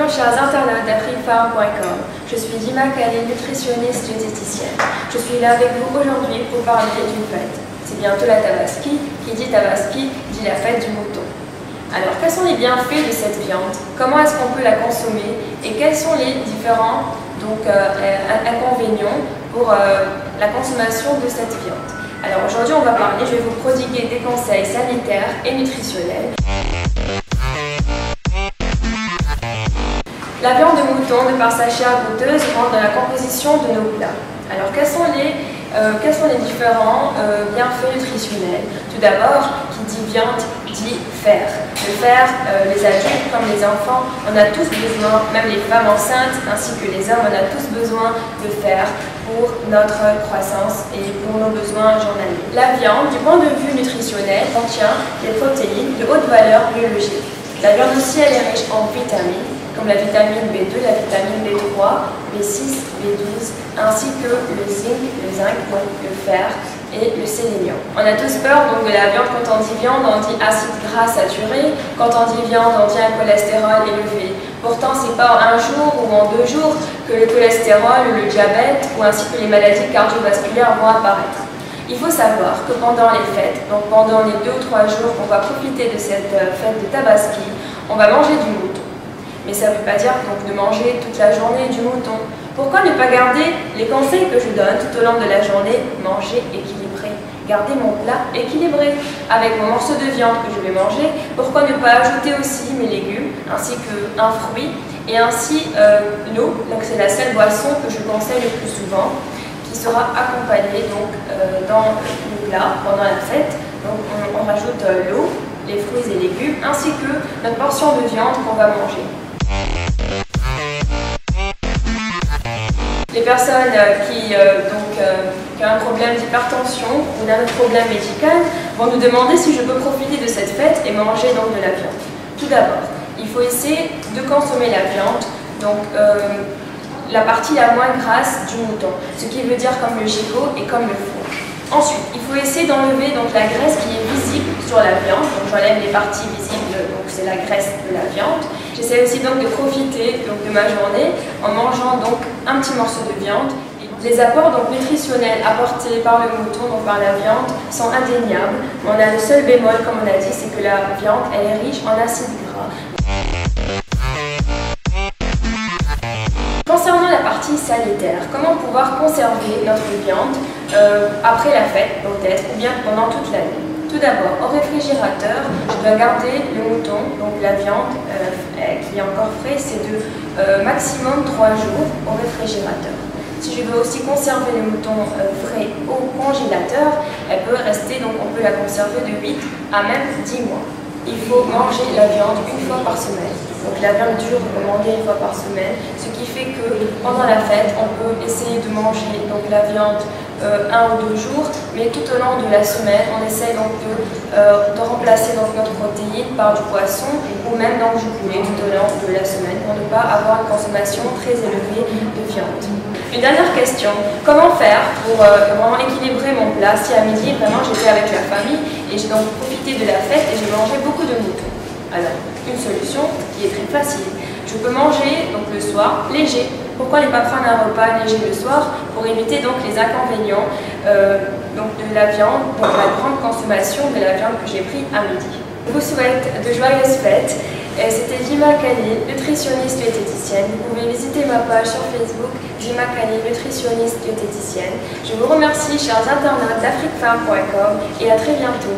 Bonjour chers internautes d'AfriqueFarm.com. Je suis Dima Kali, nutritionniste diététicienne. Je suis là avec vous aujourd'hui pour parler d'une fête. C'est bientôt la Tabaski. Qui dit Tabaski dit la fête du mouton. Alors quels sont les bienfaits de cette viande? Comment est-ce qu'on peut la consommer? Et quels sont les différents inconvénients pour la consommation de cette viande? Alors aujourd'hui on va parler, je vais vous prodiguer des conseils sanitaires et nutritionnels. La viande de mouton, de par sa chair goûteuse, rentre dans la composition de nos plats. Alors, quels sont les différents bienfaits nutritionnels? Tout d'abord, qui dit viande, dit fer. Le fer, les adultes comme les enfants, on a tous besoin, même les femmes enceintes ainsi que les hommes, on a tous besoin de fer pour notre croissance et pour nos besoins journaliers. La viande, du point de vue nutritionnel, contient des protéines de haute valeur biologique. La viande aussi, elle est riche en vitamines, comme la vitamine B2, la vitamine B3, B6, B12, ainsi que le zinc, donc le fer et le sélénium. On a tous peur donc de la viande. Quand on dit viande, on dit acide gras saturé. Quand on dit viande, on dit un cholestérol élevé. Pourtant, c'est pas en un jour ou en 2 jours que le cholestérol, le diabète ou ainsi que les maladies cardiovasculaires vont apparaître. Il faut savoir que pendant les fêtes, donc pendant les 2 ou 3 jours qu'on va profiter de cette fête de Tabaski, on va manger du mouton. Mais ça ne veut pas dire donc de manger toute la journée du mouton. Pourquoi ne pas garder les conseils que je donne tout au long de la journée? Manger équilibré. Garder mon plat équilibré avec mon morceau de viande que je vais manger. Pourquoi ne pas ajouter aussi mes légumes ainsi qu'un fruit et ainsi l'eau. Donc c'est la seule boisson que je conseille le plus souvent qui sera accompagnée donc, dans le plat pendant la fête. Donc on rajoute l'eau, les fruits et légumes ainsi que notre portion de viande qu'on va manger. Les personnes qui ont un problème d'hypertension ou d'un autre problème médical vont nous demander si je peux profiter de cette fête et manger donc de la viande. Tout d'abord, il faut essayer de consommer la viande, donc la partie la moins grasse du mouton, ce qui veut dire comme le gigot et comme le foie. Ensuite, il faut essayer d'enlever donc la graisse qui est visible sur la viande. Donc j'enlève les parties visibles, donc c'est la graisse de la viande. J'essaie aussi donc de profiter donc, de ma journée en mangeant donc un petit morceau de viande. Les apports donc nutritionnels apportés par le mouton, donc par la viande, sont indéniables. On a le seul bémol, comme on a dit, c'est que la viande elle est riche en acides gras. Concernant la partie sanitaire, comment pouvoir conserver notre viande après la fête peut-être ou bien pendant toute l'année? Tout d'abord, au réfrigérateur, je dois garder le mouton, donc la viande qui est encore frais, c'est de maximum 3 jours au réfrigérateur. Si je veux aussi conserver le mouton frais au congélateur, elle peut rester, donc on peut la conserver de 8 à même 10 mois. Il faut manger la viande une fois par semaine. Donc la viande est toujours recommandée une fois par semaine, ce qui fait que pendant la fête, on peut essayer de manger donc, la viande 1 ou 2 jours, mais tout au long de la semaine, on essaie donc de remplacer donc, notre protéine par du poisson ou même donc, du poulet tout au long de la semaine pour ne pas avoir une consommation très élevée de viande. Une dernière question, comment faire pour vraiment équilibrer mon plat si à midi vraiment j'étais avec la famille et j'ai donc profité de la fête et j'ai mangé beaucoup de mouton? Alors, une solution qui est très facile. Je peux manger donc le soir léger. Pourquoi ne pas prendre un repas léger le soir pour éviter donc les inconvénients donc de la viande, donc la grande consommation de la viande que j'ai prise à midi. Je vous souhaite de joyeuses fêtes. C'était Dima Kali, nutritionniste diététicienne. Vous pouvez visiter ma page sur Facebook, Dima Kali, nutritionniste diététicienne. Je vous remercie, chers internautes d'AfriqueFarm.com et à très bientôt.